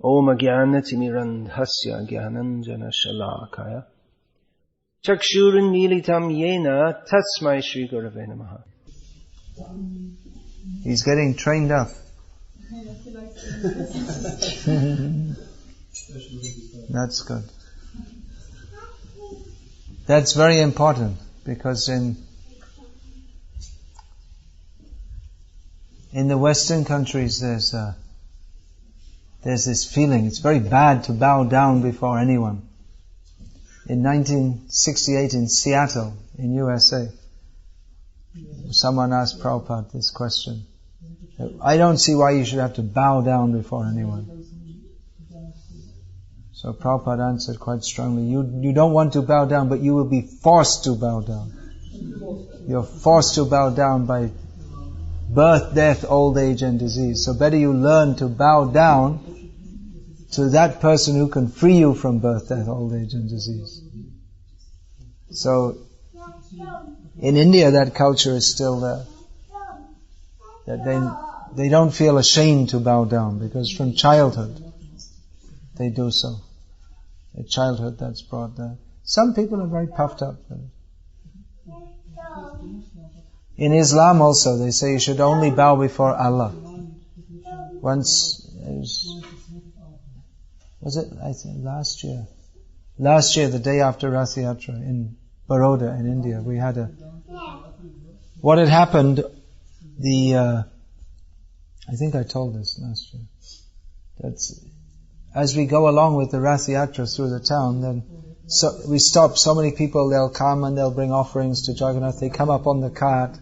Om Jnanatimirandhasya Jnananjana Shalakaya Chakshurunmilitam Yena Tasmai Shri Gurave Namaha. He's getting trained up. That's good. That's very important, because in the Western countries there's this feeling, it's very bad to bow down before anyone. In 1968 in Seattle, in USA, someone asked Prabhupada this question. I don't see why you should have to bow down before anyone. So Prabhupada answered quite strongly, you don't want to bow down, but you will be forced to bow down. You're forced to bow down by birth, death, old age and disease. So better you learn to bow down to that person who can free you from birth, death, old age and disease. So in India that culture is still there. That they don't feel ashamed to bow down, because from childhood they do so. At childhood that's brought there. Some people are very puffed up with it. In Islam also they say you should only bow before Allah. Once, was it, I think last year, the day after Rath Yatra in Baroda in India, we had what had happened, I think I told this last year, that as we go along with the Rath Yatra through the town, then we stop, so many people, they'll come and they'll bring offerings to Jagannath, they come up on the cart.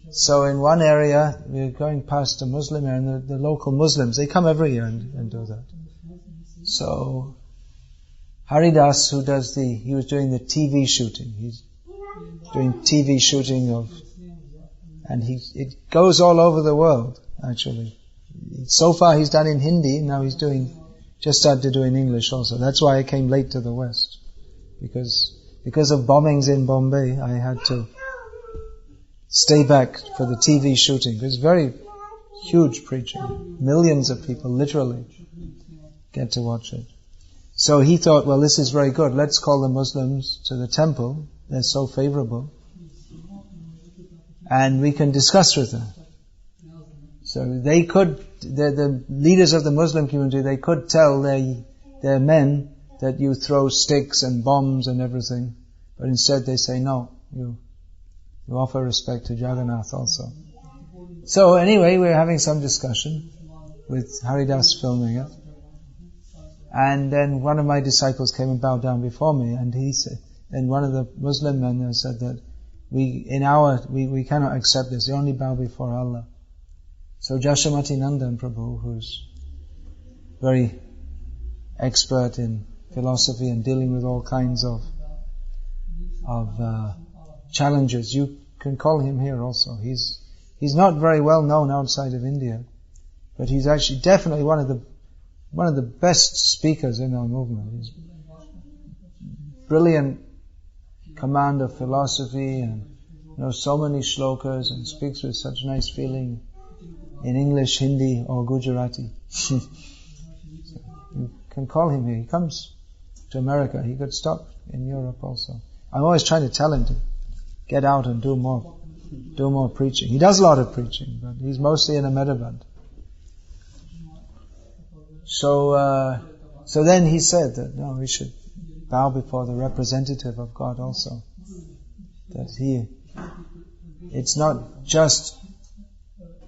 So in one area, we're going past a Muslim area, and the local Muslims, they come every year and do that. So Haridas, he was doing the TV shooting. He's doing TV shooting and it goes all over the world, actually. So far he's done in Hindi, now he's just started to do in English also. That's why I came late to the West. Because of bombings in Bombay, I had to stay back for the TV shooting. It was very huge preaching. Millions of people, literally, get to watch it. So he thought, well, this is very good. Let's call the Muslims to the temple. They're so favorable. And we can discuss with them. So they could, the leaders of the Muslim community, they could tell their men that you throw sticks and bombs and everything. But instead they say, no, you offer respect to Jagannath also. So anyway, we're having some discussion with Haridas filming it. And then one of my disciples came and bowed down before me, and he said, and one of the Muslim men said that we cannot accept this, we only bow before Allah. So Jashamati Nandan Prabhu, who's very expert in philosophy and dealing with all kinds of challenges, you can call him here also. He's not very well known outside of India, but he's actually definitely one of the best speakers in our movement. He's brilliant command of philosophy and knows so many shlokas and speaks with such nice feeling in English, Hindi or Gujarati. So you can call him here. He comes to America. He could stop in Europe also. I'm always trying to tell him to get out and do more preaching. He does a lot of preaching, but he's mostly in Ahmedabad. So then he said that no, we should bow before the representative of God also. That it's not just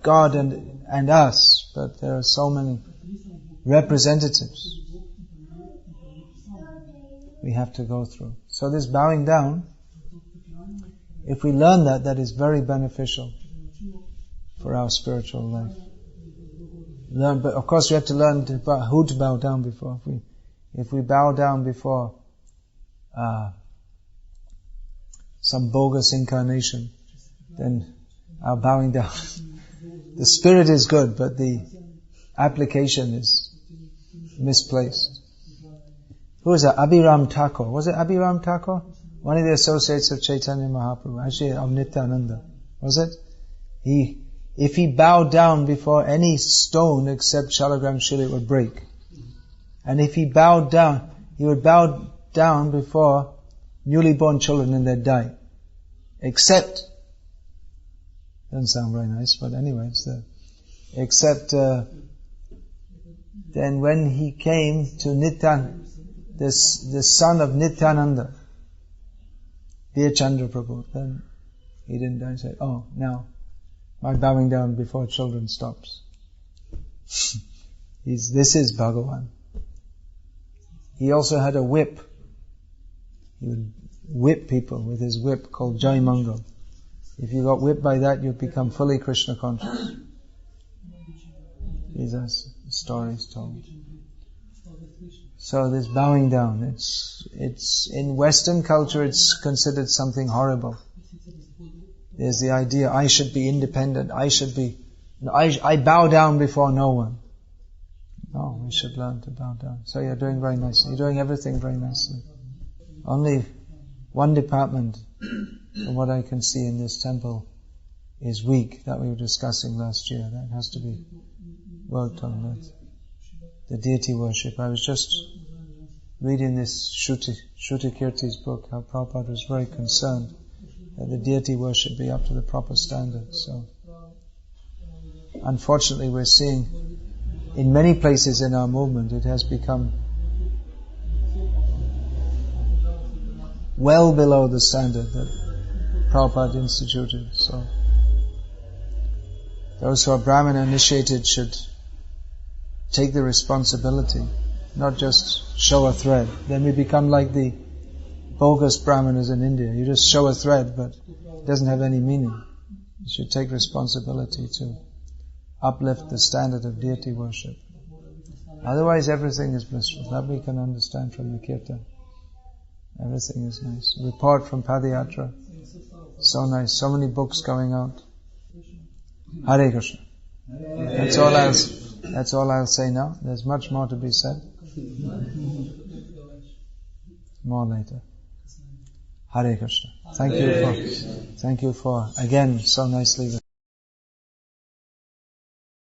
God and us, but there are so many representatives we have to go through. So this bowing down, if we learn that is very beneficial for our spiritual life. But of course we have to learn who to bow down before. If we bow down before some bogus incarnation, then our bowing down, the spirit is good, but the application is misplaced. Who was that? Abhiram Thakur. Was it Abhiram Thakur? One of the associates of Chaitanya Mahaprabhu, actually of Nityananda. Was it? If he bowed down before any stone except Shalagram Shila, it would break. And if he bowed down, he would bow down before newly born children and they'd die. Except, doesn't sound very nice, but anyway, it's there. Except, then when he came to the son of Nityananda, Dear Chandra Prabhu, then he didn't die. He said, oh, now my bowing down before children stops. This is Bhagavan. He also had a whip. He would whip people with his whip called Jai Mangal. If you got whipped by that, you become fully Krishna conscious. These are stories told. So this bowing down, it's in Western culture it's considered something horrible. There's the idea, I should be independent, I bow down before no one. No, we should learn to bow down. So you're doing very nicely. You're doing everything very nicely. Only one department, from what I can see in this temple, is weak, that we were discussing last year. That has to be worked on, that. The deity worship. I was just reading this Shruti Kirti's book, how Prabhupada was very concerned that the deity worship be up to the proper standard. So, unfortunately we're seeing in many places in our movement it has become well below the standard that Prabhupada instituted. So, those who are Brahmana initiated should take the responsibility, not just show a thread. Then we become like the bogus Brahmanas in India. You just show a thread, but it doesn't have any meaning. You should take responsibility to uplift the standard of deity worship. Otherwise everything is blissful. That we can understand from the Kirtan. Everything is nice. Report from Padayatra. So nice. So many books going out. Hare Krishna. That's all I'll say now. There's much more to be said. More later. Hare Krishna. Thank you for again so nicely